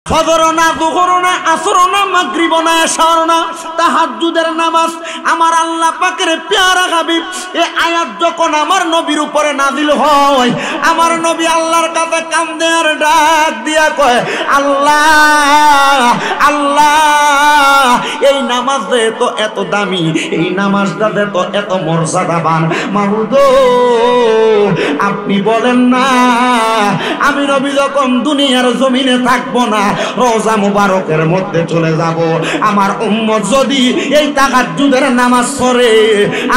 ফজর না, দুহর না, আসর না, মাগরিব না, এশার না, তাহাজ্জুদের নামাজ। আমার আল্লাহ পাকের প্যারা হাবিব এই আয়াত যখন আমার নবীর উপরে নাজিল হয়, আমার নবী আল্লাহর কাছে কান্দে আর ডাক দিয়া কয়, আল্লাহ আল্লাহ, এই নামাজে তো এত দামি, এই নামাজটাতে তো এত মর্যাদাবান, মাবুদ আপনি বলেন না আমি নবী যখন দুনিয়ার জমিনে থাকবো না, রওজা মুবারকের মধ্যে চলে যাব, আমার উম্মত যদি এই তাহাজ্জুদের নামাজ পড়ে,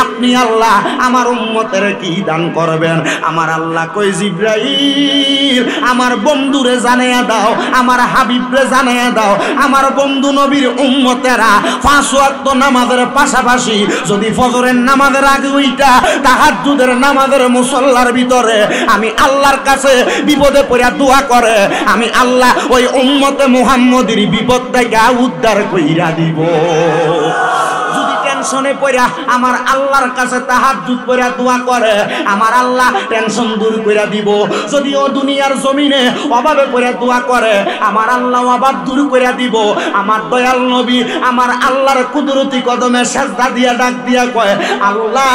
আপনি আল্লাহ আমার উম্মতের কি দান করবেন? আমার আল্লাহ কই, জিবরাইল আমার বন্ধুরে জানাইয়া দাও, আমার হাবিবরে জানাইয়া দাও, আমার বন্ধু নবীর উম্মতেরা 5 ওয়াক্ত নামাজের পাশাপাশি যদি ফজরের নামাজের আগে ওইটা তাহাজ্জুদের নামাজের মুসল্লার ভিতরে আমি আল্লাহর কাছে বিপদে পড়ে দোয়া করে, আমি আল্লাহ ওই উম্মতে মুহাম্মদের বিপদ থেকে উদ্ধার কইরা দিব। যদি টেনশনে পড়া আমার আল্লাহর কাছে তাহাজ্জুদ পড়া দোয়া করে, আমার আল্লাহ টেনশন দূর কইরা দিব। যদিও দুনিয়ার জমিনে অভাবে পড়া দোয়া করে, আমার আল্লাহ অভাব দূর কইরা দিব। আমার দয়াল নবী আমার আল্লাহর কুদরতি কদমে সেজদা দিয়া ডাক দিয়া কয়, আল্লাহ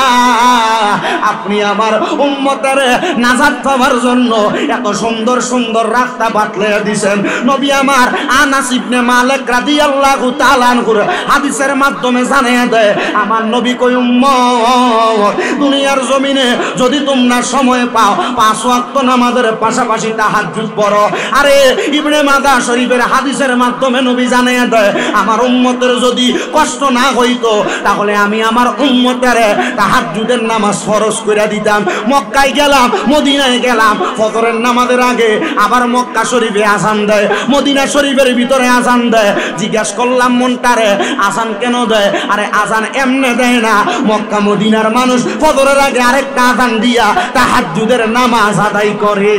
আপনি আমার উম্মতের নাজাত পাওয়ার জন্য এত সুন্দর সুন্দর রাস্তা বাতলাইয়া দিয়েছেন। নবী আমার আনাস ইবনে মালিক রাদিয়াল্লাহু তাআলা আনহু হাদিসের মাধ্যমে জানাইয়া দেয়, আমার নবী কই, উম্মত দুনিয়ার জমিনে যদি তোমরা সময় পাও 5 ওয়াক্ত নামাজের পাশাপাশি তাহাজ্জুদ পড়ো। আরে ইবনে মাজাহ শরীফের হাদিসের মাধ্যমে নবী জানাইয়া দেয়, আমার উম্মতের যদি কষ্ট না হইতো তাহলে আমি আমার উম্মতের তাহাজ্জুদের নামাজ ফরজ কইরা দিতাম। মক্কায় গেলাম, মদিনায় গেলাম, ফজরের নামাজের আগে আবার মক্কা শরীফে আযান দেয়, মদিনা শরীফের ভিতরে আযান দেয়। জিজ্ঞাসা করলাম মনটারে, আযান কেন দেয়? আরে আযান এমনে দেয় না, মক্কা মদিনার মানুষ ফজরের আগে আরেকটা আযান দিয়া তাহাজ্জুদের নামাজ আদায় করে।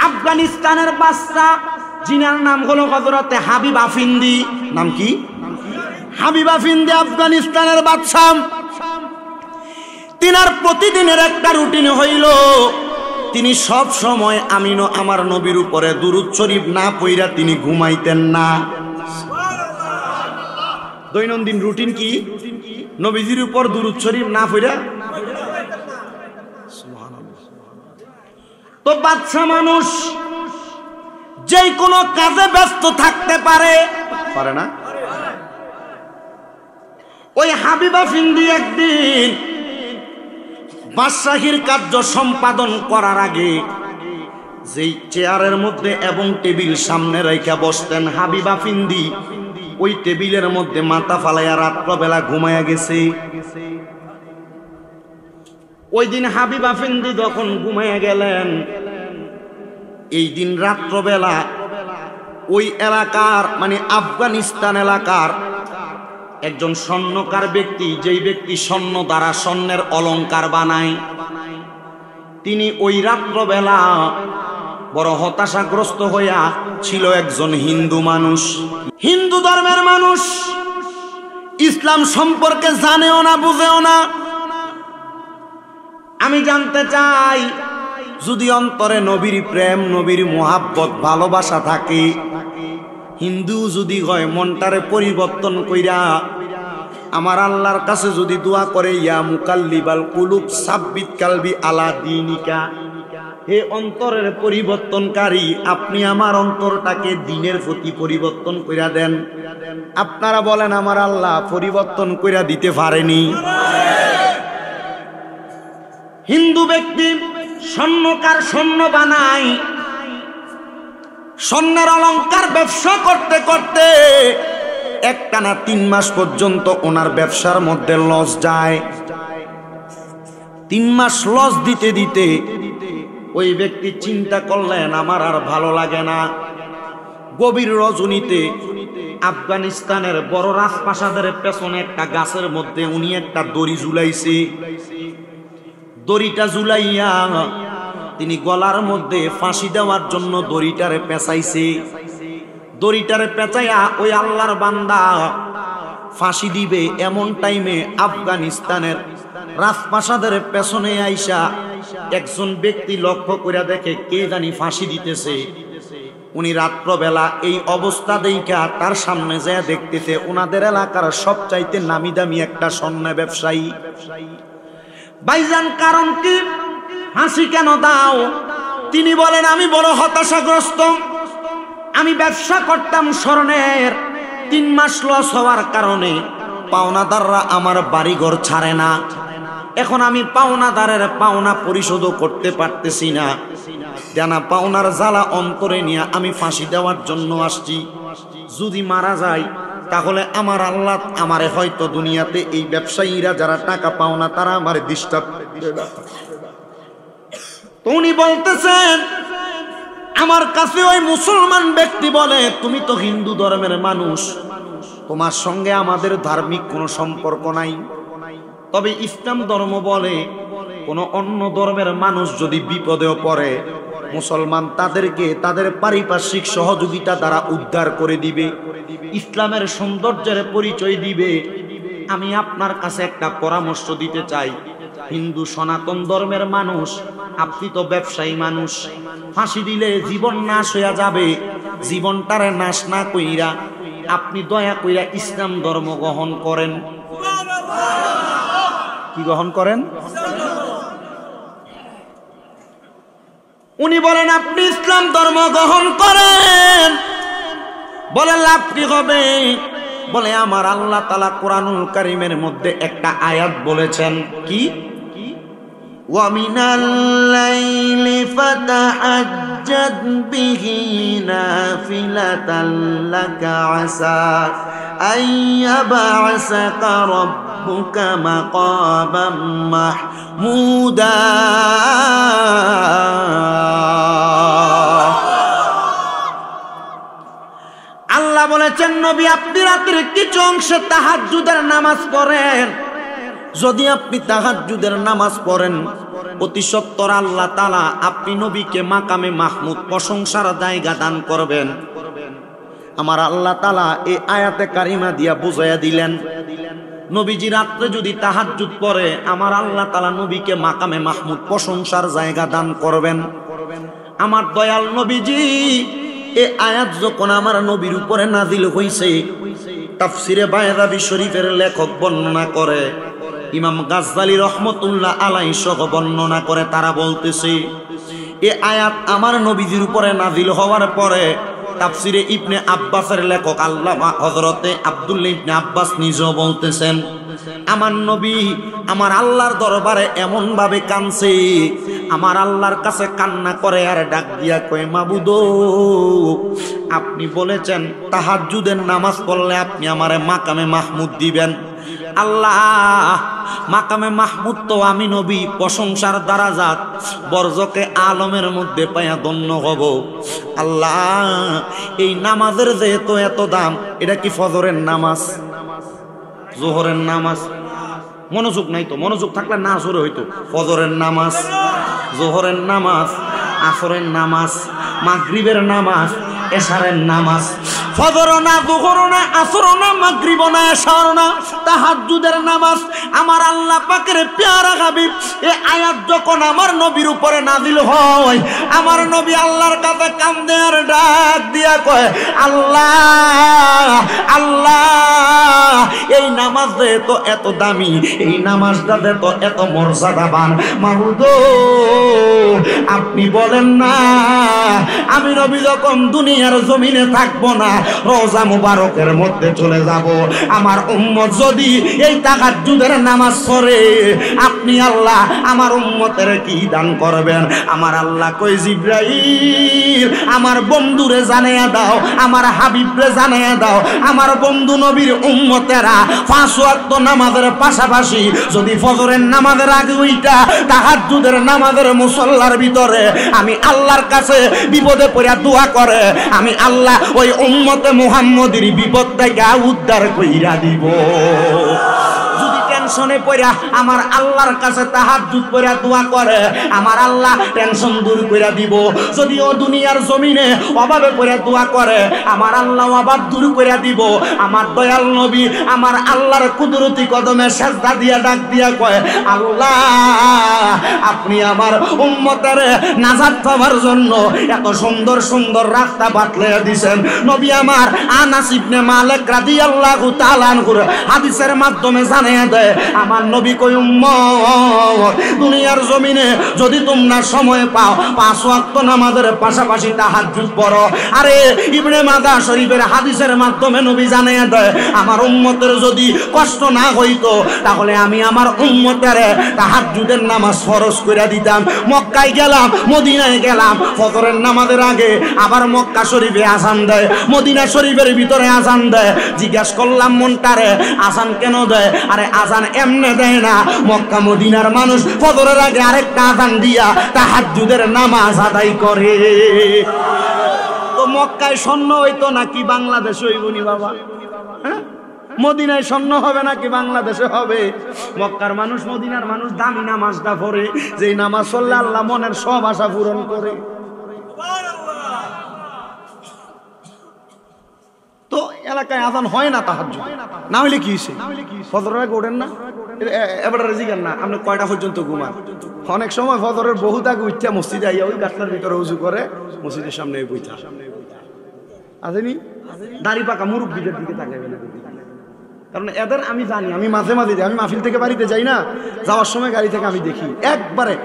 আফগানিস্তানের বাদশা জিনার নাম হলো হযরতে হাবিব আফিন্দি। নাম কি? হাবিব আফিন্দি আফগানিস্তানের বাদশা। তিনার প্রতিদিনের একটা রুটিন হইল, তিনি সব সময় আমার নবীর উপরে দুরূদ শরীফ না পইরা তিনি ঘুমাইতেন না। দৈনন্দিন রুটিন কি? নবীজির উপর দুরূদ শরীফ না পইরা। তো বাদশা মানুষ যে কোনো কাজে ব্যস্ত থাকতে পারে না? ওই হাবিব আফিন্দি একদিন বাদশাহীর কার্য সম্পাদন করার আগে যেই চেয়ারের মধ্যে এবং টেবিল সামনে রেখে বসতেন হাবিব আফিন্দি, ওই টেবিলের মধ্যে মাথা ফালাইয়া রাত্রবেলা ঘুমাইয়া গেছে। ওই দিন হাবিব আফিন্দি যখন ঘুমাইয়া গেলেন, এই দিন রাত্রবেলা ওই এলাকার মানে আফগানিস্তান এলাকার একজন স্বর্ণকার ব্যক্তি, যেই ব্যক্তি স্বর্ণ দ্বারা স্বর্ণের অলংকার বানায়, তিনি ওই রাত্রবেলা বড় হতাশাগ্রস্ত হইয়া ছিল। একজন হিন্দু মানুষ, হিন্দু ধর্মের মানুষ, ইসলাম সম্পর্কে জানেও না, বুঝেও না। আমি জানতে চাই, যদি অন্তরে নবীর প্রেম, নবীর মোহাব্বত, ভালোবাসা থাকে, হিন্দু যদি হয় মনটারে পরিবর্তন কইরা আমার আল্লাহর কাছে যদি দোয়া করে, ইয়া মুকাল্লিবাল কুলুব সাব্বিত কালবি আলা দীনিকা, হে অন্তরের পরিবর্তনকারী, আপনি আমার অন্তরটাকে দ্বীনের প্রতি পরিবর্তন কইরা দেন। আপনারা বলেন আমার আল্লাহ পরিবর্তন কইরা দিতে পারেনি? হিন্দু ব্যক্তি স্বর্ণকার, স্বর্ণ বানায়, স্বর্ণের অলংকার ব্যবসা করতে করতে একটানা 3 মাস পর্যন্ত ওনার ব্যবসার মধ্যে লস যায়। 3 মাস লস দিতে দিতে ওই ব্যক্তি চিন্তা করলেন, আমার আর ভালো লাগে না। গভীর রজনীতে আফগানিস্তানের বড় রাজপ্রাসাদের পেছনে একটা গাছের মধ্যে উনি একটা দড়ি ঝুলাইছে। দড়িটা ঝুলাইয়া তিনি গলার মধ্যে ফাঁসি দেওয়ার জন্য দড়িটারে পেঁচাইছে। দড়িটারে পেঁচাইয়া ওই আল্লাহর বান্দা ফাঁসি দিবে, এমন টাইমে আফগানিস্তানের রাজপ্রাসাদের পেছনে আইসা একজন ব্যক্তি লক্ষ্য করে দেখে কে জানি ফাঁসি দিতেছে। উনি রাত্রবেলা এই অবস্থা দেখা তার সামনে যায় দেখতেছে ওনাদের এলাকার সবচাইতে নামি দামি একটা স্বর্ণ ব্যবসায়ী। ভাইজান কারণ কি, হাসি কেন দাও? তিনি বলেন আমি বড় হতাশাগ্রস্ত। আমি ব্যবসা করতাম স্বর্ণের, 3 মাস লস হওয়ার কারণে পাওনাদাররা আমার বাড়িঘর ছাড়ে না। এখন আমি পাওনাদারের পাওনা পরিশোধও করতে পারতেছি না। জানা পাওনার জ্বালা অন্তরে নিয়ে আমি ফাঁসি দেওয়ার জন্য আসছি। যদি মারা যায় তাহলে আমার আল্লাহ আমারে হয়তো দুনিয়াতে এই ব্যবসায়ীরা যারা টাকা পাওনা তারা আমার ডিস্টার্ব করবে না। তো উনি বলতেছেন আমার কাছে ওই মুসলমান ব্যক্তি বলে তুমি তো হিন্দু ধর্মের মানুষ, তোমার সঙ্গে আমাদের ধার্মিক কোনো সম্পর্ক নাই। তবে ইসলাম ধর্ম বলে কোনো অন্য ধর্মের মানুষ যদি বিপদেও পড়ে মুসলমান তাদেরকে তাদের পারিপার্শ্বিক সহযোগিতা দ্বারা উদ্ধার করে দিবে, ইসলামের সৌন্দর্যের পরিচয় দিবে। আমি আপনার কাছে একটা পরামর্শ দিতে চাই, হিন্দু সনাতন ধর্মের মানুষ, আপনি তো ব্যবসায়ী মানুষ, ফাঁসি দিলে জীবন নাশ হয়ে যাবে। জীবনটারে নাশ না কইরা আপনি দয়া কইরা ইসলাম ধর্ম গ্রহণ করেন। কি গ্রহণ করেন? উনি বলেন আপনি ইসলাম ধর্ম গ্রহণ করেন। বলে লাভ কি হবে? বলে আমার আল্লাহ তাআলা কোরআনুল কারীমের মধ্যে একটা আয়াত বলেছেন, কি ওয়া মিনাল লাইলি ফাতাহাজ্জাদ বিহি নাফিলাতাল লাকা আসা আইয়াবআসাকা রাব্বুকা মাকামান মাহমুদা। আল্লাহ বলেছেন নবী আপনি রাতের কিছু অংশে তাহাজ্জুদের নামাজ পড়েন। যদি আপনি তাহাজ্জুদের নামাজ পড়েন অতি সত্বর আল্লাহ তাআলা আপনি নবীকে মাকামে মাহমুদ প্রশংসার জায়গা দান করবেন। আমার আল্লাহ তাআলা এই আয়াতে কারিমা দিয়া বুঝাইয়া দিলেন নবীজি রাত্রে যদি তাহাজ্জুদ পড়ে আমার আল্লাহ তাআলা নবীকে মাকামে মাহমুদ প্রশংসার জায়গা দান করবেন। আমার দয়াল নবীজি এই আয়াত যখন আমার নবীর উপরে নাজিল হইছে, তাফসিরে বায়দাবি শরীফের লেখক বর্ণনা করে, ইমাম গাজ্জালী রহমতুল্লাহ আলাইহি সহ বর্ণনা করে, তারা বলতেছে এই আয়াত আমার নবীজির উপরে নাজিল হওয়ার পরে তাফসিরে ইবনে আব্বাসের লেখক আল্লামা হযরতে আব্দুল্লাহ ইবনে আব্বাস নিজেও বলতেছেন আমার নবী আমার আল্লাহর দরবারে এমন ভাবে কাঁদছে, আমার আল্লাহর কাছে কান্না করে আর ডাক দিয়া কয় মাবুদ আপনি বলেছেন তাহাজ্জুদের নামাজ পড়লে আপনি আমারে মাকামে মাহমুদ দিবেন। আল্লাহ মাকামে মাহমুদ তো আমি নবী প্রশংসার দারাজাত বরজকে আলমের মধ্যে পায়া ধন্য হব। আল্লাহ এই নামাজের যেহেতু এত দাম, এটা কি ফজরের নামাজ, জোহরের নামাজ? মনোযোগ নাই তো, মনোযোগ থাকলে না জোরে হইতো। ফজরের নামাজ, জোহরের নামাজ, আসরের নামাজ, মাগরিবের নামাজ, এশারের নামাজ, ফজর না, জোহর না, আসর না, মাগরিব না, এশার না, তাহাজ্জুদের নামাজ। আমার আল্লাহ পাকের প্যারা হাবিব এই আয়াত যখন আমার নবীর উপরে নাজিল হয়, আমার নবী আল্লাহর কাছে কান্দে আর ডাক দিয়া কয় আল্লাহ আল্লাহ এই নামাজ তো এত দামি, এই নামাজটা তো এত মর্যাদাবান, মাবুদ আপনি বলেন না আমি নবী যখন দুনিয়ার জমিনে থাকবো না রোজা মুবারকের মধ্যে চলে যাব, আমার উম্মত যদি এই তাহাজ্জুদের নামাজ পড়ে আপনি আল্লাহ আমার উম্মতের কি দান করবেন? আমার আল্লাহ কই জিবরাইল আমার বন্ধুরে জানাইয়া দাও, আমার হাবিবরে জানাইয়া দাও, আমার বন্ধু নবীর উম্মতেরা 5 ওয়াক্ত নামাজের পাশাপাশি যদি ফজরের নামাজের আগে ওইটা তাহাজ্জুদের নামাজের মুসল্লার ভিতরে আমি আল্লাহর কাছে বিপদে পড়িয়া দোয়া করে, আমি আল্লাহ ওই উম্মতে মুহাম্মদীর বিপদ থেকে উদ্ধার কইরা দিব। যদি টেনশনে পড়া আমার আল্লাহর কাছে তাহাজ্জুদ পড়া দোয়া করে, আমার আল্লাহ টেনশন দূর করে দিব। যদিও দুনিয়ার জমিনে অভাবে পড়া দোয়া করে, আমার আল্লাহ অভাব দূর করে দিব। আমার দয়াল নবী আমার আল্লাহর কুদরতি কদমে সেজদা দিয়া ডাক দিয়া কয়, আল্লাহ আপনি আমার উম্মতের নাজাত পাওয়ার জন্য এত সুন্দর সুন্দর রাস্তা বাতলে দিয়েছেন। নবী আমার আনাস ইবনে মালিক রাদিয়াল্লাহু তাআলা আনহু হাদিসের মাধ্যমে জানিয়ে দেয়, আমার নবী কই উম্মত দুনিয়ার জমিনে যদি তোমরা সময় পাও 5 ওয়াক্ত নামাজের পাশাপাশি তাহাজ্জুদ পড়ো। আরে ইবনে মাজাহ শরীফের হাদিসের মাধ্যমে নবী জানিয়ে দেয়, আমার উম্মতের যদি কষ্ট না হইতো তাহলে আমি আমার উম্মতের তাহাজ্জুদের নামাজ ফরজ করে দিতাম। মক্কায় গেলাম, মদিনায় গেলাম, ফজরের নামাজের আগে আবার মক্কা শরীফে আযান দেয়, মদিনা শরীফের ভিতরে আযান দেয়। জিজ্ঞাসা করলাম মনটারে, আযান কেন দেয়? আরে আযান এমনে দেয় না, মক্কা মদিনার মানুষ ফজরের আগে আরেকটা আযান দিয়া তাহাজ্জুদের নামাজ আদায় করে। তো মক্কায় স্বর্ণ হইতো নাকি বাংলাদেশে হইবনি বাবা? হ্যাঁ, মদিনায় স্বর্ণ হবে নাকি বাংলাদেশে হবে? মক্কার মানুষ মদিনার মানুষ দামি নামাজটা পড়ে, যেই নামাজ পড়লে আল্লাহ মনের সব আশা পূরণ করে। তো এলাকায় আযান হয় না তাহাজ্জুদ, না হইলে কি হইছে? ফজরের আগে ওঠেন না, এবারে জিগান না আপনি কয়টা পর্যন্ত ঘুমান? অনেক সময় ফজরের বহুত আগে উঠা মসজিদে আইয়া ওই গাছটার ভিতরে উজু করে মসজিদের সামনে বইতা আসেনি। দাড়ি পাকা মুরব্বীদের দিকে তাকাইবেন, কারণ এদের আমি জানি, আমি মাঝে মাঝে আমি মাহফিল থেকে বাড়িতে যাই না, যাওয়ার সময় গাড়ি থেকে আমি দেখি একবারে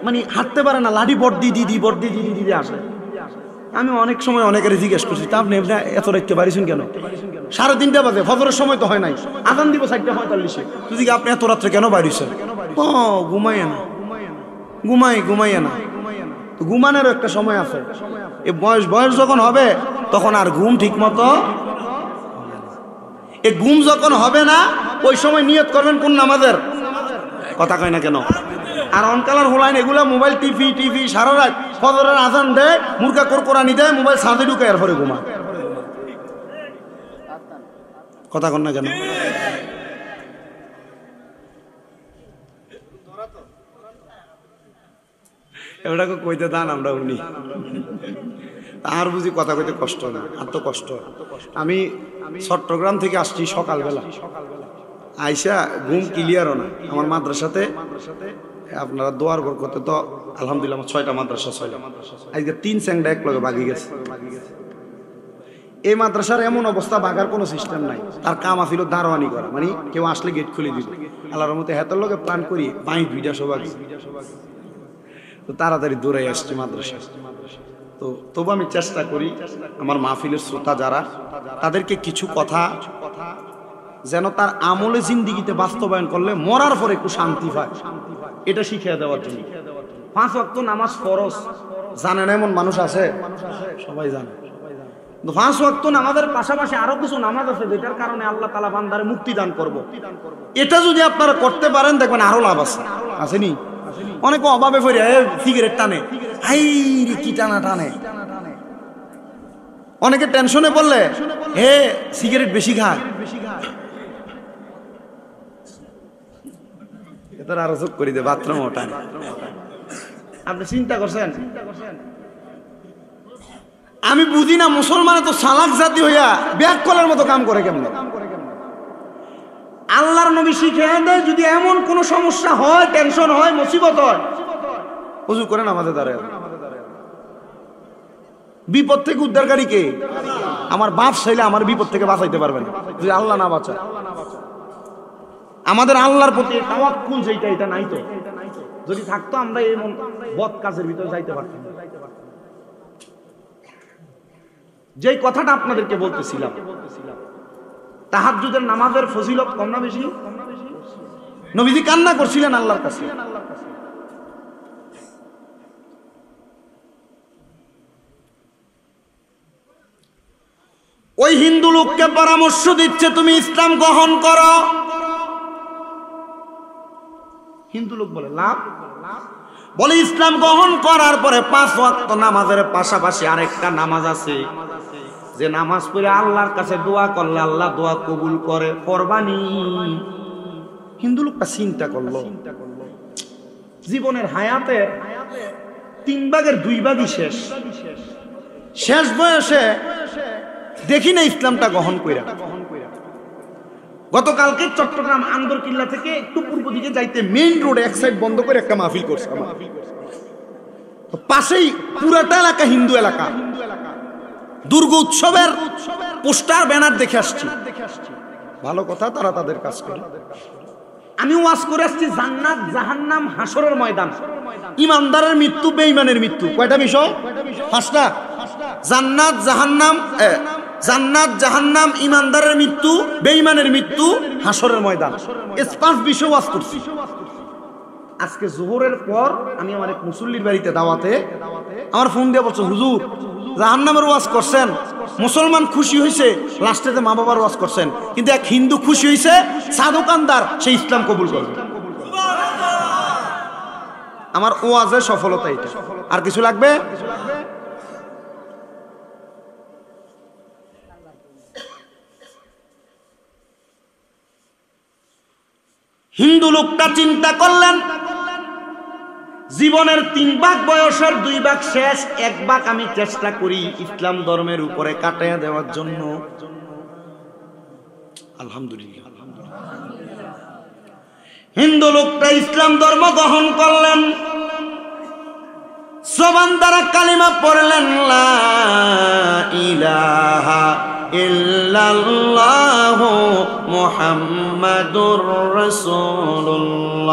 মানে হাঁটতে পারে না, লাঠি বর্দি দিদি আসে। আমি অনেক সময় অনেকের জিজ্ঞেস করছি, তা আপনি এত রাখতে পারিছেন কেন? 3:30 বাজে, ফজরের সময় তো হয় নাই, আযান দিব 4:45। তুই আপনি এত রাত্রে কেন বাড়িছেন? ও ঘুমাইয়া না, ঘুমাইয়া না। তো ঘুমানোর একটা সময় আছে, এই বয়স যখন হবে তখন আর ঘুম ঠিক মতো, এই ঘুম যখন হবে না ওই সময় নিয়ত করবেন কোন নামাজের, কথা কয় না কেন? আর অনকালার হোলাইন এগুলা মোবাইল টিভি সারা রাত ফজরের আযান দেয়, মুরগা কোরআনি দেয়, মোবাইল সাথে ঢুকে এরপরে ঘুমা, কথা কন না কেন? এটাকে কইতে দান আমরা উনি আর বুঝি কথা কইতে কষ্ট না, আর তো কষ্ট। আমি চট্টগ্রাম থেকে আসছি সকালবেলা, আইসা ঘুম ক্লিয়ারও না। আমার মাদ্রাসাতে আপনারা দোয়ার ঘর করতে তো আলহামদুলিল্লাহ আমার 6টা মাদ্রাসা, আজকে 3 চ্যাংড়া এক লগে বাগি গেছে। এই মাদ্রাসার এমন অবস্থা, বাগার কোনো সিস্টেম নাই। তার কাম আছিল দারোয়ানি করা, মানে কেউ আসলে গেট খুলে দিব। আল্লাহর রহমতে হেতার লগে প্ল্যান করি 5 সবাই, তো তাড়াতাড়ি দৌড়াই আসছি মাদ্রাসা। তো তবু আমি চেষ্টা করি আমার মাহফিলের শ্রোতা যারা, তাদেরকে কিছু কথা যেন তার আমলে জিন্দিগিতে বাস্তবায়ন করলে মরার পরে একটু শান্তি পায়, এটা শিখিয়ে দেওয়ার জন্য। 5 ওয়াক্ত নামাজ ফরজ, জানে না এমন মানুষ আছে? সবাই জানে। 5 ওয়াক্ত নামাজের পাশাপাশি আরো কিছু নামাজ আছে যেটার কারণে আল্লাহ তাআলা বান্দারে মুক্তি দান করব। এটা যদি আপনারা করতে পারেন দেখবেন আরো লাভ আছে, আসেনি? অনেকে অভাবে পড়ে সিগারেট টানে, হাই রে কি টানে। অনেকে টেনশনে পড়লে সিগারেট বেশি খায়, এটা আরো যোগ করে দে বাথরুমও টানে। আপনি চিন্তা করছেন? আমি বুঝি না মুসলমানে তো সালাক জাতি হইয়া ব্যাক কলার মতো কাম করে কেমন? আল্লাহর নবী শিখিয়ে দেয় যদি এমন কোন সমস্যা হয়, টেনশন হয়, মুসিবত হয়, ওযু করেন আমাদের দ্বারা। বিপদ থেকে উদ্ধারকারী কে? আমার বাপ চাইলে আমার বিপদ থেকে বাঁচাইতে পারবেন যদি আল্লাহ না বাঁচায়। আমাদের আল্লাহর প্রতি তাওয়াক্কুল যেটা, এটা নাই তো। যদি থাকতো আমরা এই বদ কাজের ভিতরে যাইতে পারতাম। যেই কথাটা আপনাদেরকে বলতেছিলাম, তাহাজ্জুদের নামাজের ফজিলত কম না বেশি? নবীজি কান্না করছিলেন আল্লাহর কাছে। ওই হিন্দু লোককে পরামর্শ দিচ্ছে তুমি ইসলাম গ্রহণ করো। হিন্দু লোক বলে লাভ, বলে ইসলাম গ্রহণ করার পরে 5 ওয়াক্ত নামাজের পাশাপাশি আরেকটা নামাজ আছে, যে নামাজ পড়ে আল্লাহর কাছে দোয়া করলে আল্লাহ দোয়া কবুল করে। কোরবানি হিন্দু লোকটা চিন্তা করলো, জীবনের হায়াতের 3 ভাগের 2 ভাগই শেষ, শেষ বয়সে দেখি না ইসলামটা গ্রহণ কইরা। গতকালকে চট্টগ্রাম আন্দরকিল্লা থেকে একটু পূর্ব দিকে যাইতে মেইন রোডে এক সাইড বন্ধ করে একটা মাহফিল করছে, পাশেই পুরাটা এলাকা হিন্দু এলাকা। দুর্গা উৎসবের পোস্টার ব্যানার দেখে আসছি, ভালো কথা, তারা তাদের কাজ করে। আমি ওয়াজ করে আসছি জান্নাত জাহান্নাম হাসরের ময়দান, ইমানদারের মৃত্যু বেঈমানের মৃত্যু। কয়টা বিষয়? 5টা। জান্নাত জাহান্নাম, জান্নাত জাহান্নাম, ইমানদারের মৃত্যু, বেঈমানের মৃত্যু, হাসরের ময়দান। এই 5 বিষয় ওয়াজ করছি। আজকে জোহরের পর আমি আমার এক মুসল্লির বাড়িতে দাওয়াতে আমার ফোন দিয়ে বলছে, হুজুর জাহান্নামের ওয়াজ করছেন, মুসলমান খুশি হয়েছে, লাস্টেতে মা বাবার ওয়াজ করছেন, কিন্তু এক হিন্দু খুশি হয়েছে, চা দোকানদার, সে ইসলাম কবুল করবে। আমার ওয়াজের সফলতা এটা। আর কিছু লাগবে? হিন্দু লোকটা চিন্তা করলেন, জীবনের 3 ভাগ বয়সের 2 ভাগ শেষ, 1 ভাগ আমি চেষ্টা করি ইসলাম ধর্মের উপরে কাটাইয়া দেওয়ার জন্য। আলহামদুলিল্লাহ, হিন্দু লোকটা ইসলাম ধর্ম গ্রহণ করলেন, জবান দ্বারা কালিমা পড়লেন, লা ইলাহা ইল্লাল্লাহু মুহাম্মাদুর রাসূলুল্লাহ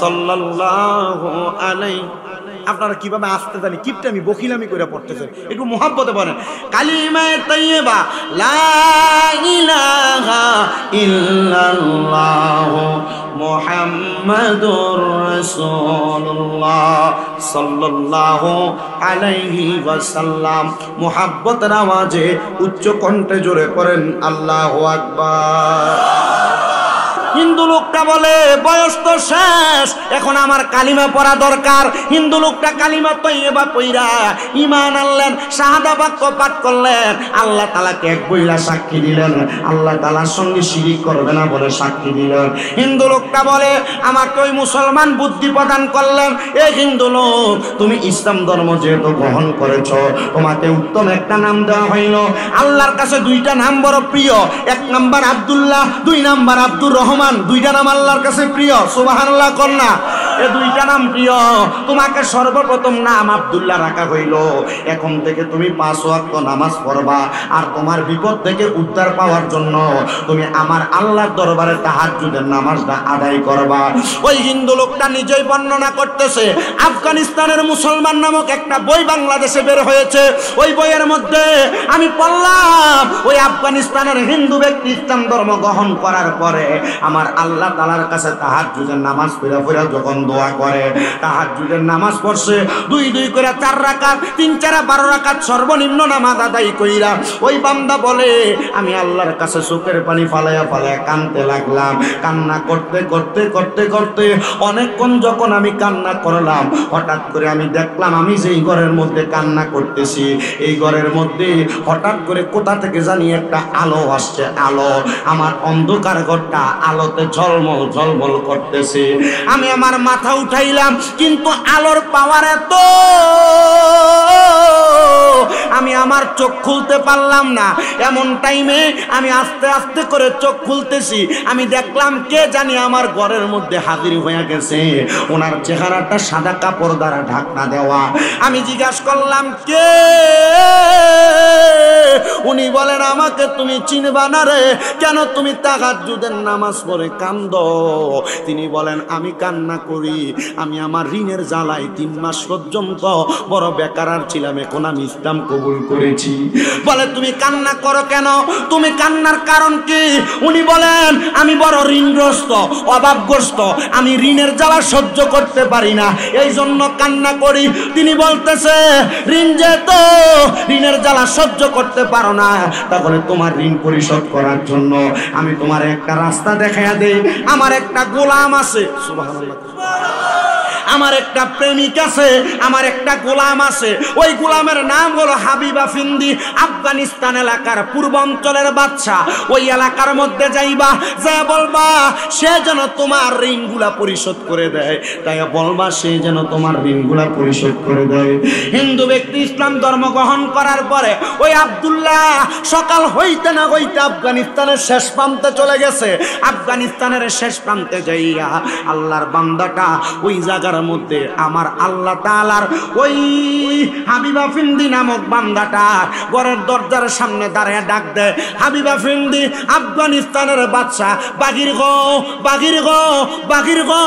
সাল্লাল্লাহু আলাইহি। আপনারা কিভাবে আসতে জানি, কিপটা আমি বকিলামি করে পড়তেছেন, একটু মুহাব্বতে পড়েন। কালিমায়ে তাইয়্যিবা লা ইলাহা ইল্লাল্লাহু মুহাম্মাদুর রাসূলুল্লাহ সাল্লাল্লাহু আলাইহি ওয়াসাল্লাম। মুহাব্বতের আওয়াজে উচ্চ কণ্ঠে জোরে পড়েন আল্লাহু আকবার। হিন্দু লোকটা বলে বয়স তো শেষ, এখন আমার কালিমা পড়া দরকার। হিন্দু লোকটা কালিমা তাইয়্যিবা পড়া ঈমান আনলেন, শাহাদা বাক্য পাঠ করলেন, আল্লাহ তাআলাকে এক বইলা সাক্ষী দিলেন, আল্লাহ তাআলার সঙ্গে শিরিক করবে না বলে সাক্ষী দিলেন। হিন্দু লোকটা বলে আমাকে ওই মুসলমান বুদ্ধি প্রদান করলেন, এই হিন্দু লোক তুমি ইসলাম ধর্ম যেহেতু গ্রহণ করেছো, তোমাকে উত্তম একটা নাম দেওয়া হইল। আল্লাহর কাছে 2টা নাম বড় প্রিয়, 1 নাম্বার আব্দুল্লাহ, 2 নাম্বার আব্দুর রহমান। 2টা নাম আল্লাহর কাছে প্রিয়, সুবহানাল্লাহ কন্যা। এই 2টা নাম প্রিয়। তোমাকে সর্বপ্রথম নাম আব্দুল্লাহ রাখা হইল। এখন থেকে তুমি 5 ওয়াক্ত নামাজ পড়বা, আর তোমার বিপদ থেকে উদ্ধার পাওয়ার জন্য তুমি আমার আল্লাহর দরবারে তাহাজ্জুদের নামাজটা আদায় করবা। ওই হিন্দু লোকটা নিজেই বর্ণনা করতেছে, আফগানিস্তানের মুসলমান নামক একটা বই বাংলাদেশে বের হয়েছে। ওই বইয়ের মধ্যে আমি পড়লাম, ওই আফগানিস্তানের হিন্দু ব্যক্তি ইসলাম ধর্ম গ্রহণ করার পরে আমার আল্লাহ তাআলার কাছে তাহাজ্জুদের নামাজ পড়া যখন দোয়া করে, তাহাজ্জুদের নামাজ পড়ছে 2 করে 4 রাকাত, 3 4 12 রাকাত সর্বনিম্ন নামাজ আদায় কইরা ওই বান্দা বলে আমি আল্লাহর কাছে চোখের পানি ফালায়া ফালায়া কাঁদতে লাগলাম। কান্না করতে করতে করতে করতে অনেকক্ষণ যখন আমি কান্না করলাম, হঠাৎ করে আমি দেখলাম আমি যেই ঘরের মধ্যে কান্না করতেছি, এই ঘরের মধ্যে হঠাৎ করে কোথা থেকে জানি একটা আলো আসছে। আলো, আমার অন্ধকার ঘরটা আলোতে ঝলমল ঝলমল করতেছে। আমি আমার মাথা উঠাইলাম, কিন্তু আলোর পাওয়ার এত, আমি আমার চোখ খুলতে পারলাম না। এমন টাইমে আমি আস্তে আস্তে করে চোখ খুলতেছি, আমি দেখলাম কে জানি আমার ঘরের মধ্যে হাজির হয়ে গেছে। ওনার চেহারাটা সাদা কাপড় দ্বারা ঢাকনা দেওয়া। আমি জিজ্ঞাসা করলাম কে? উনি বলেন আমাকে তুমি চিনবা না রে, কেন তুমি তাহাজ্জুদের নামাজ পড়ে কান্দো? তিনি বলেন আমি কান্না করি, আমি আমার ঋণের জ্বালায় 3 মাস পর্যন্ত বড় বেকার ছিলাম, এখন আমি ইসলাম কবুল করেছি। বলে তুমি কান্না করো কেন? তুমি কান্নার কারণ কি? উনি বলেন আমি বড় ঋণগ্রস্ত, অভাবগ্রস্ত, আমি ঋণের জ্বালা সহ্য করতে পারি না, এই জন্য কান্না করি। তিনি বলতেছে ঋণ যেহেতু ঋণের জ্বালা সহ্য করতে পারো না, তাহলে তোমার ঋণ পরিশোধ করার জন্য আমি তোমার একটা রাস্তা দেখাইয়া দেই। আমার একটা গোলাম আছে, সুবহানাল্লাহ, আমার একটা প্রেমিক আছে, আমার একটা গোলাম আছে, ওই গোলামের নাম হলো হাবিবা ফিন্দি, আফগানিস্তান এলাকার পূর্বাঞ্চলের বাদশা। ওই এলাকার মধ্যে যাইবা, যা বলবা সে যেন তোমার ঋণগুলা পরিশোধ করে দেয়। তাই বলবা সে যেন তোমার ঋণগুলা পরিশোধ করে দেয়। হিন্দু ব্যক্তি ইসলাম ধর্ম গ্রহণ করার পরে ওই আব্দুল্লাহ সকাল হইতে না হইতে আফগানিস্তানের শেষ প্রান্তে চলে গেছে। আফগানিস্তানের শেষ প্রান্তে যাইয়া আল্লাহর বান্দাটা ওই জায়গার মধ্যে আমার আল্লাহ তাআলার ওই হাবিবা ফিন্দি নামক বান্দাটা ঘরের দরজার সামনে দাঁড়িয়ে ডাক দেয়, হাবিবা ফিন্দি আফগানিস্তানের বাদশা, বাগির গো, বাগির গো, বাগির গো।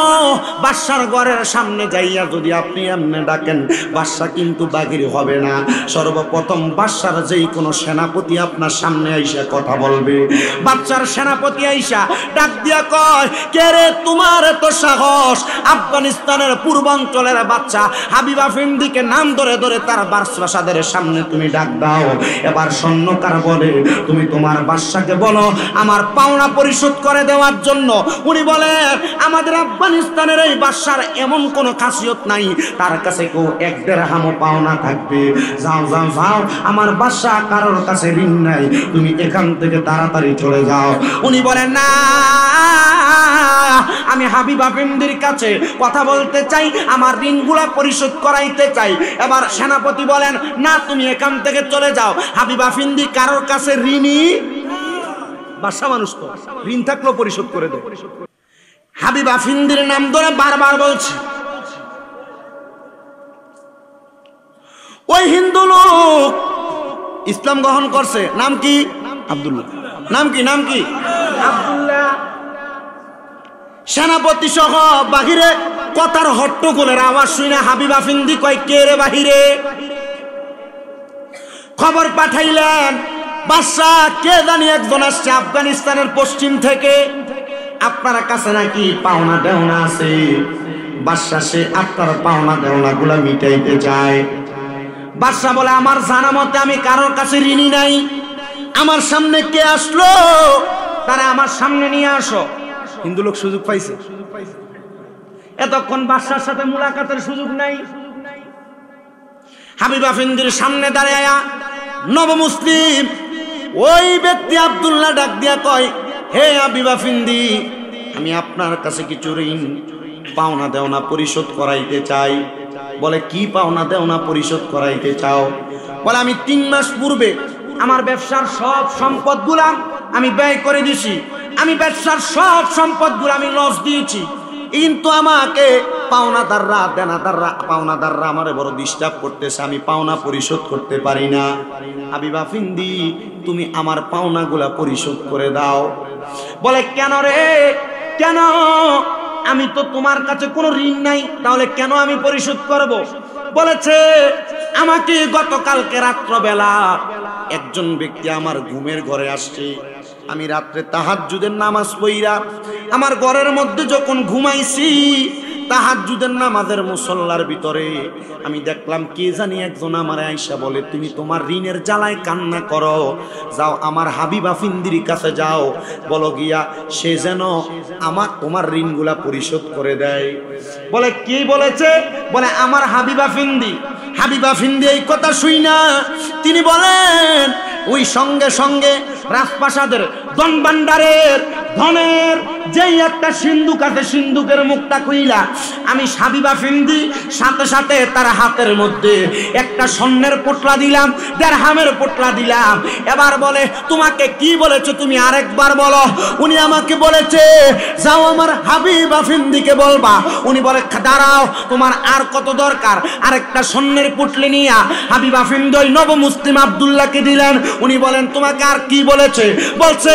বাদশার ঘরের সামনে যাইয়া যদি আপনি এমনি ডাকেন, বাদশা কিন্তু বাগির হবে না। সর্বপ্রথম বাদশার যেই কোনো সেনাপতি আপনার সামনে আইসা কথা বলবে। বাদশার সেনাপতি আইসা ডাক দিয়া কয়, কে রে তোমার এত সাহস? আফগানিস্তানের পূর্বাঞ্চলের বাদশা হাবিবা ফিন্দিকে নাম ধরে ধরে তার বাদশাদের সামনে তুমি ডাক দাও। এবার স্বর্ণকার বলে, তুমি তোমার বাদশাকে বলো আমার পাওনা পরিশোধ করে দেওয়ার জন্য। উনি বলেন, আমাদের আফগানিস্তানের এই বাদশার এমন কোনো খাসিয়ত নাই, তার কাছে কেউ এক দেড়হামও পাওনা থাকবে। যাও যাও যাও, আমার বাদশা কারোর কাছে ঋণ নাই, তুমি এখান থেকে তাড়াতাড়ি চলে যাও। উনি বলেন, না, আমি হাবিবা ফিন্দির কাছে কথা বলতে চাই, আমার ঋণগুলা পরিশোধ করাইতে চাই। এবার সেনাপতি বলেন, না, তুমি এখান থেকে চলে যাও। হাবিবা ফিন্দি কারোর কাছে ঋণী, বাদশা মানুষ তো ঋণ থাকলেও পরিশোধ করে দেয়। হাবিবা ফিন্দির নাম ধরে বারবার বলছে। ওই হিন্দু লোক ইসলাম গ্রহণ করছে, নাম কি? আব্দুল্লাহ। নাম কি? নাম কি? আব্দুল্লাহ। সেনাপতি সহ বাহিরে কথার হট্টগোলের আওয়াজ শুনে হাবিবা ফিন্দি কয়, কে রে বাহিরে? খবর পাঠাইলেন, বাদশা কে জানি একজন আসছে আফগানিস্তানের পশ্চিম থেকে, আপনার কাছে নাকি পাওনা দেওনা আছে। বাদশা সে আপনার পাওনা দেওনা গুলা মিটাইতে চায়। বাদশা বলে, আমার জানা মতে আমি কারোর কাছে ঋণী নাই। আমার সামনে কে আসলো, তারা আমার সামনে নিয়ে আসো। হিন্দু লোক সুযোগ পাইছে, এতক্ষণ বাদশার সাথে মুলাকাতের সুযোগ নাই। হাবিবা ফিন্দির সামনে দাঁড়ায়া নবমুসলিম ওই ব্যক্তি আব্দুল্লাহ ডাক দিয়া কয়, হে হাবিবা ফিন্দি, আমি আপনার কাছে কিছু ঋণ পাওনা দেওনা পরিশোধ করাইতে চাই। বলে, কি পাওনা দেওনা পরিশোধ করাইতে চাও? বলে, আমি 3 মাস পূর্বে আমার ব্যবসার সব সম্পদগুলা আমি ব্যয় করে দিছি, আমি ব্যবসার সব সম্পদগুলো আমি লস দিয়েছি, কিন্তু আমাকে পাওনাদাররা দেনাদাররা পাওনাদাররা আমারে বড় ডিস্টার্ব করতেছে, আমি পাওনা পরিশোধ করতে পারি না। হাবিবা ফিন্দি, তুমি আমার পাওনাগুলা পরিশোধ করে দাও। বলে, কেন রে, কেন? আমি তো তোমার কাছে কোনো ঋণ নাই, তাহলে কেন আমি পরিশোধ করব? বলেছে, আমাকে গতকালকে রাত্রবেলা একজন ব্যক্তি আমার ঘুমের ঘরে আসছে। আমি রাত্রে তাহাজ্জুদের নামাজ পড়িরা আমার ঘরের মধ্যে যখন ঘুমাইছি, তাহাজ্জুদের নামাজের মুসল্লার ভিতরে আমি দেখলাম কে জানি একজন আমার আয়েশা বলে, তুমি তোমার ঋণের জ্বালায় কান্না করো, যাও আমার হাবিবা ফিন্দির কাছে যাও, বলো গিয়া সে যেন আমার তোমার ঋণগুলা পরিশোধ করে দেয়। বলে, কি বলেছে? বলে, আমার হাবিবা ফিন্দি। হাবিবা ফিন্দি এই কথা শুই না তিনি বলেন, ওই সঙ্গে সঙ্গে রাজপ্রাসাদের ধনভাণ্ডারের ধনের যেই একটা সিন্ধুক আছে, সিন্ধুকের মুখটা খুইলা আমি হাবিবা ফিন্দি সাথে সাথে তার হাতের মধ্যে একটা স্বর্ণের পোটলা দিলাম, দেড়হামের পোটলা দিলাম। এবার বলে, তোমাকে কি বলেছে তুমি আরেকবার বলো। উনি আমাকে বলেছে, যাও আমার হাবিবা ফিন্দিকে বলবা। উনি বলে, দাঁড়াও, তোমার আর কত দরকার? আরেকটা স্বর্ণের পুটলি নিয়া হাবিবা ফিন্দি ওই নবমুসলিম আব্দুল্লাহকে দিলেন। উনি বলেন, তোমাকে আর কি বলেছে? বলছে,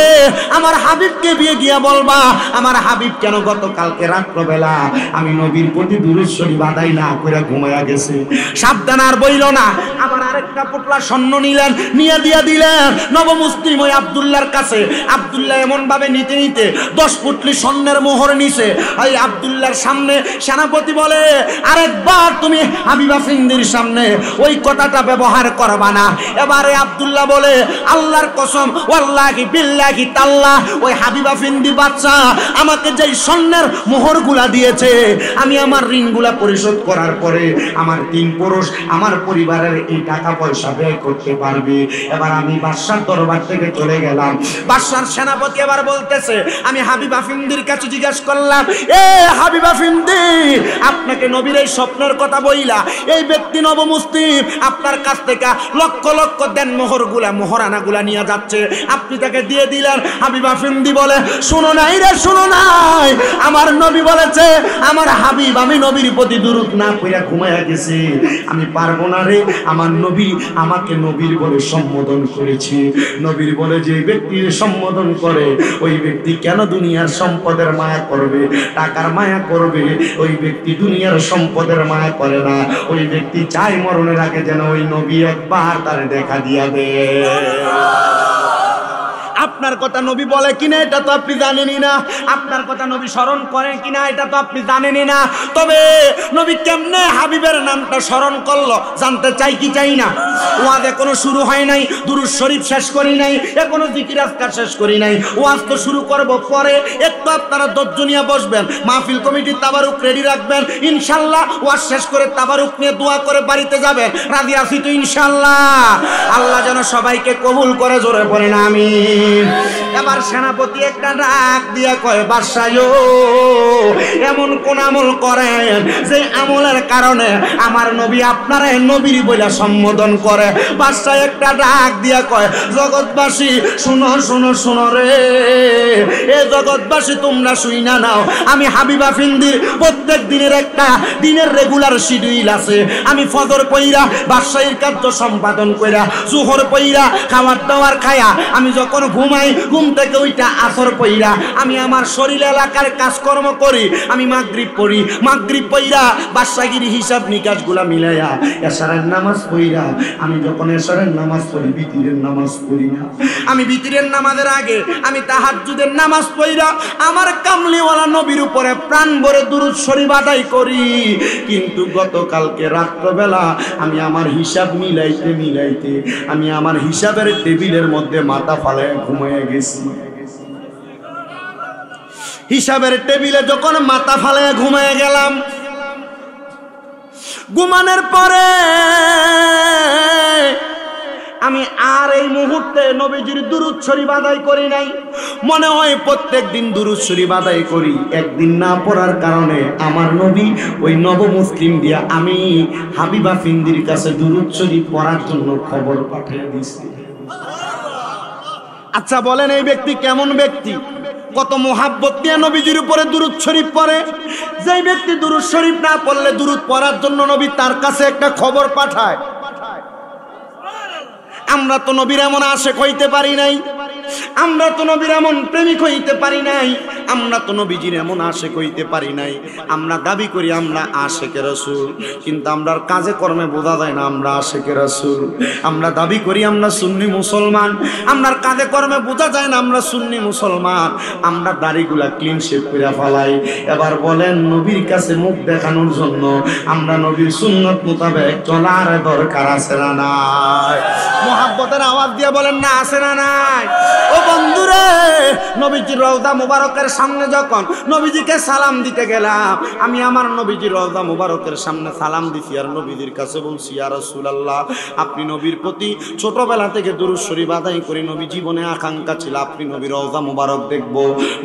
আমার হাবিবকে বিয়ে গিয়া বলবা, আমার হাবিব কেন গতকালকে রাত্রবেলা আমি নবীর প্রতি দুরূদ শরীফ আদায় না করে ঘুমায়া গেছে। সাবধান, আর বইল না। আবার আরেকটা পোটলা স্বর্ণ নিলেন, নিয়ে দিয়া দিলেন নবমুসলিম ওই আব্দুল্লাহর কাছে। আব্দুল্লাহ এমন ভাবে নিতে নিতে 10 পুটলি স্বর্ণের মোহর নিছে। ওই আব্দুল্লাহর সামনে সেনাপতি বলে, আরেকবার তুমি হাবিবা ফিন্দির সামনে ওই কথাটা ব্যবহার করবা না। এবারে আব্দুল্লাহ বলে, আল্লাহর কসম, ওয়াল্লাহি বিল্লাহি তাল্লাহ, ওই হাবিবা ফিন্দি বাদশা আমাকে যেই স্বর্ণের মোহরগুলা দিয়েছে, আমি আমার ঋণগুলা পরিশোধ করার পরে আমার 3 পুরুষ আমার পরিবারের এই টাকা পয়সা ব্যয় করতে পারবে। এবার আমি বাদশার দরবার থেকে চলে গেলাম। বাদশার সেনাপতি এবার বলতেছে, আমি হাবিব আফিন্দির কাছে জিজ্ঞাসা করলাম, এ হাবিব আফিন্দি, আপনাকে নবীর এই স্বপ্নের কথা বইলা এই ব্যক্তি নবমুসলিম আপনার কাছ থেকে লক্ষ লক্ষ দেন মোহরগুলা মোহরানাগুলা নিয়ে যাচ্ছে, আপনি তাকে দিয়ে দিলেন। হাবিব আফিন্দি বলে, শুনো নাই রে, শুনো নাই, আমার নবী বলেছে আমার হাবিব, আমি নবীর প্রতি দুরূদ না পড়া ঘুমায়া গেছি, আমি পারবো না রে। আমার নবী আমাকে নবীর বলে সম্বোধন করেছে। নবীর বলে যে ব্যক্তির সম্বোধন করে ওই ব্যক্তি কেন দুনিয়ার সম্পদের মায়া করবে, টাকার মায়া করবে? ওই ব্যক্তি দুনিয়ার সম্পদের মায়া করে না। ওই ব্যক্তি চাই মরণের আগে যেন ওই নবী একবার তার দেখা দিয়া দেয়। আপনার কথা নবী বলে কিনা এটা তো আপনি জানেনই না, আপনার কথা নবী স্মরণ করেন কিনা এটা তো আপনি জানেনই না। তবে নবী কেমনে হাবিবের নামটা স্মরণ করলো জানতে চাই কি চাই না? ওয়াজ এখনো শুরু হয় নাই, দুরূদ শরীফ শেষ করি নাই, এখনো জিকির আজকার শেষ করি নাই, ওয়াজ তো শুরু করব পরে। একটু আপনারা 10 জনিয়া বসবেন, মাহফিল কমিটির তাবারুক রেডি রাখবেন, ইনশাআল্লাহ ওয়াজ শেষ করে তাবারুক নিয়ে দোয়া করে বাড়িতে যাবেন। রাজি আছি তো ইনশাআল্লাহ? আল্লাহ যেন সবাইকে কবুল করে, জোরে পড়েন আমিন। এবার সেনাপতি একটা ডাক দিয়া কয়, বাদশাহ এমন কোন আমল করেন যে আমলের কারণে আমার নবী আপনারা নবীর বইলা সম্বোধন করে? বাদশাহ একটা ডাক দিয়া কয়, জগৎবাসী শুনো শুনো শুনো রে, এ জগৎবাসী তোমরা শুইনা নাও, আমি হাবিব আফিন্দির প্রত্যেক দিনের একটা দিনের রেগুলার শিডিউল আছে। আমি ফজর পইরা বাদশাহীর কার্য সম্পাদন কইরা, জোহর পইরা খাবার দাবার খায়া আমি যখন ঘুমাই, ঘুম থেকে ওইটা আসর পইরা আমি আমার শরীর এলাকার কাজকর্ম করি, আমি মাগরিব পড়ি, মাগরিব পইরা বাদশাহীর হিসাব নিকাশগুলা মিলাইয়া এশারের নামাজ পইরা আমি যখন এশারের নামাজ পড়ি, বিতিরের নামাজ পড়ি না, আমি বিতিরের নামাজের আগে আমি তাহাজ্জুদের নামাজ পইরা আমার কামলিওয়ালা নবীর উপরে প্রাণ ভরে দুরূদ শরীফ আদায় করি। কিন্তু গতকালকে রাত্রবেলা আমি আমার হিসাব মিলাইতে মিলাইতে আমি আমার হিসাবের টেবিলের মধ্যে মাথা ফালায় ঘুমিয়ে গেছি। হিসাবের টেবিলে যখন মাথা ফালায় ঘুমিয়ে গেলাম, ঘুমানোর পরে আমি আর এই মুহূর্তে নবীজির দুরূদ শরীফ আদায় করি নাই। মনে হয় প্রত্যেক দিন দুরূদ শরীফ আদায় করি, একদিন না পড়ার কারণে আমার নবী ওই নবমুসলিম দিয়া আমি হাবিব আফিন্দির কাছে দুরূদ শরীফ পড়ার জন্য খবর পাঠিয়ে দিয়েছি। আচ্ছা বলেন, এই ব্যক্তি কেমন ব্যক্তি? কত মোহাব্বত নিয়ে নবীজির উপরে দুরূদ শরীফ পড়ে। যেই ব্যক্তি দুরূদ শরীফ না পড়লে দুরূদ পড়ার জন্য নবী তার কাছে একটা খবর পাঠায়। আমরা তো নবীর এমন আশেক হইতে পারি নাই, আমরা তো নবীর এমন প্রেমিক হইতে পারি নাই, আমরা তো নবীজির এমন আশেক হইতে পারি নাই। আমরা দাবি করি আমরা আশেকে রাসূল, কিন্তু আমরা কাজে কর্মে বোঝা যায় না আমরা আশেকে রাসূল। আমরা দাবি করি আমরা সুন্নি মুসলমান, আমরা কাজে কর্মে বোঝা যায় না আমরা সুন্নি মুসলমান। আমরা দাড়িগুলা ক্লিন শেভ করে ফেলাই। এবার বলেন, নবীর কাছে মুখ দেখানোর জন্য আমরা নবীর সুন্নত মোতাবেক চলার দরকার আছে না নাই? মোহাব্বতের আওয়াজ দিয়ে বলেন না, আছে না নাই? ও বন্ধুরে, নবীজির রওজা মুবারকের সামনে যখন নবীজিকে সালাম দিতে গেলাম, আমি আমার নবীজির রওজা মুবারকের সামনে সালাম দিছি আর নবীজির কাছে বলছি, ইয়া রাসূলুল্লাহ, আপনি নবীর প্রতি ছোটবেলা থেকে দুরূদ শরীফ আদায় করি, নবী জীবনে আকাঙ্ক্ষা ছিল আপনি নবীর রওজা মুবারক দেখব।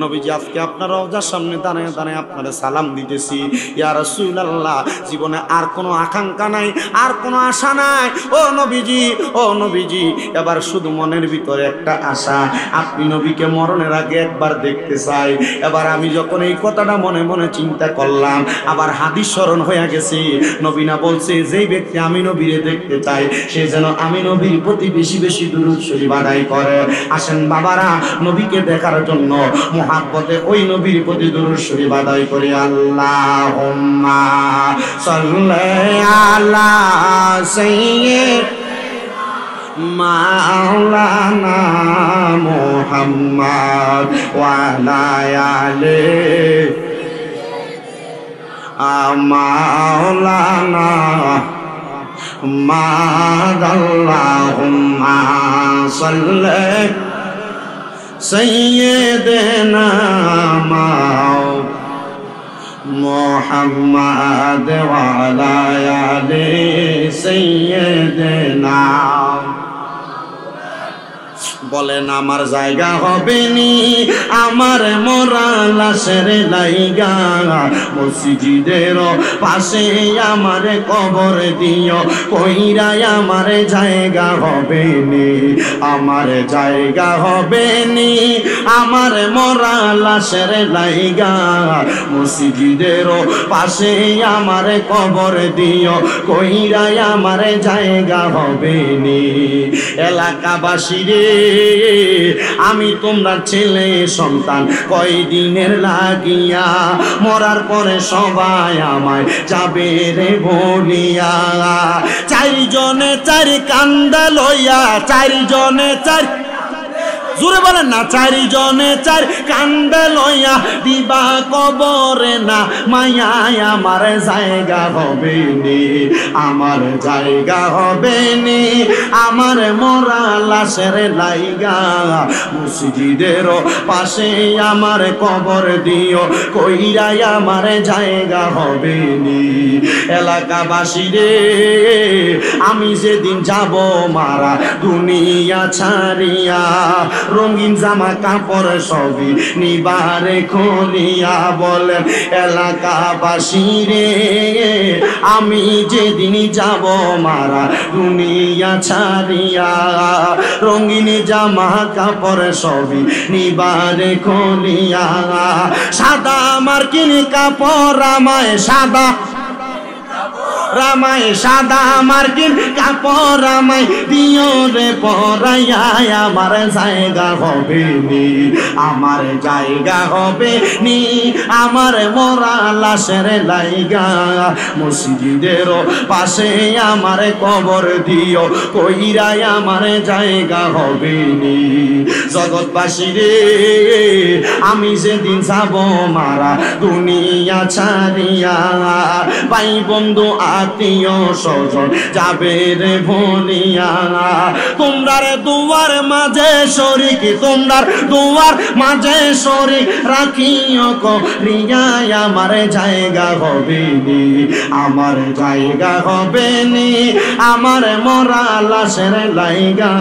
নবীজি আজকে আপনার রওজার সামনে দাঁড়ায় দাঁড়ায় আপনারে সালাম দিতেছি, ইয়া রাসূলুল্লাহ, জীবনে আর কোনো আকাঙ্ক্ষা নাই, আর কোনো আশা নাই। ও নবীজি, ও নবীজি, এবার শুধু মনের ভিতরে একটা আশা, আপনি নবীকে মরণের আগে একবার দেখতে চাই। এবার আমি যখন এই কথাটা মনে মনে চিন্তা করলাম, আবার হাদিস স্মরণ হয়ে গেছে, নবী না বলছে যেই ব্যক্তি আমি নবীরে দেখতে চাই সে যেন আমি নবীর প্রতি বেশি বেশি দুরূদ শরীফ আদায় করে। আসেন বাবারা, নবীকে দেখার জন্য মুহাব্বতে ওই নবীর প্রতি দুরূদ শরীফ আদায় করি। আল্লাহুম্মা সাল্লি আলা সাইয়্যিদিনা মাওলানা মুহাম্মদ ওয়া আলা আলিহি মাওলানা মাদাল্লাহুম্মা সাল্লি सैयदना मोहम्मद वाला आले सैयदना বলেন আমার জায়গা হবে নি আমার মরা লাশের লাইগা মসজিদের পাশে আমার কবর দিও কইরাই আমার জায়গা হবে নি আমার জায়গা হবে নি আমার মরা লাশের লাইগা মসজিদের পাশে আমার কবর দিও কইরাই আমার জায়গা হবে নি এলাকাবাসী রে আমি তোমরা ছেলে সন্তান কয়দিনের লাগিয়া মরার পরে সবাই আমায় যাবে রে বলিয়া চারজনে চার কান্দা লইয়া চারজনে চার জোরে বলেন না চারজনে চার কান্দা লইয়া দিবা কবরে না মায়া আমার জায়গা হবে নি আমার জায়গা হবে নি আমার মরা লাশের লাইগা মসজিদের পাশে আমার কবর দিও কইরাই আমার জায়গা হবে নি এলাকাবাসী রে আমি যেদিন যাব মারা দুনিয়া ছাড়িয়া রঙিন জামা কাপড় সবই নিবারে খুলিয়া বলেন এলাকাবাসী রে আমি যেদিন যাব মারা দুনিয়া ছাড়িয়া রঙিন জামা কাপড় সবই নিবারে খুলিয়া সাদা মার্কিন কাপড় আমায় সাদা রামায় সাদা মার্কিন কাপড় আমায় দিও রে পরাইয়া আমার জায়গা হবে নি আমার জায়গা হবে নি আমার মরা লাশের লাইগা মসজিদের পাশে আমার কবর দিও কইরাই আমার জায়গা হবে নি জগৎবাসী রে আমি যেদিন যাব মারা দুনিয়া ছাড়িয়া ভাই বন্ধু আত্মীয় স্বজন যাবে রে ভুলিয়া তোমরা রে দুয়ার মাঝে শরীক তোমরা দুয়ার মাঝে শরীক রাখিও করিয়া আমার জায়গা হবে নি আমার জায়গা হবে নি আমার মরা লাশের লাইগা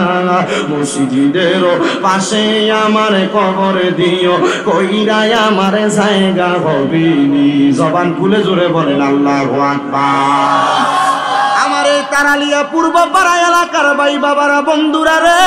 মসজিদের পাশে আমার কবর দিও কইরাই আমার জায়গা হবে নি জবান খুলে জোরে বলেন আল্লাহু আকবার আমার এই তারালিয়া পূর্ব পাড়া এলাকার ভাই বাবারা বন্ধুরা রে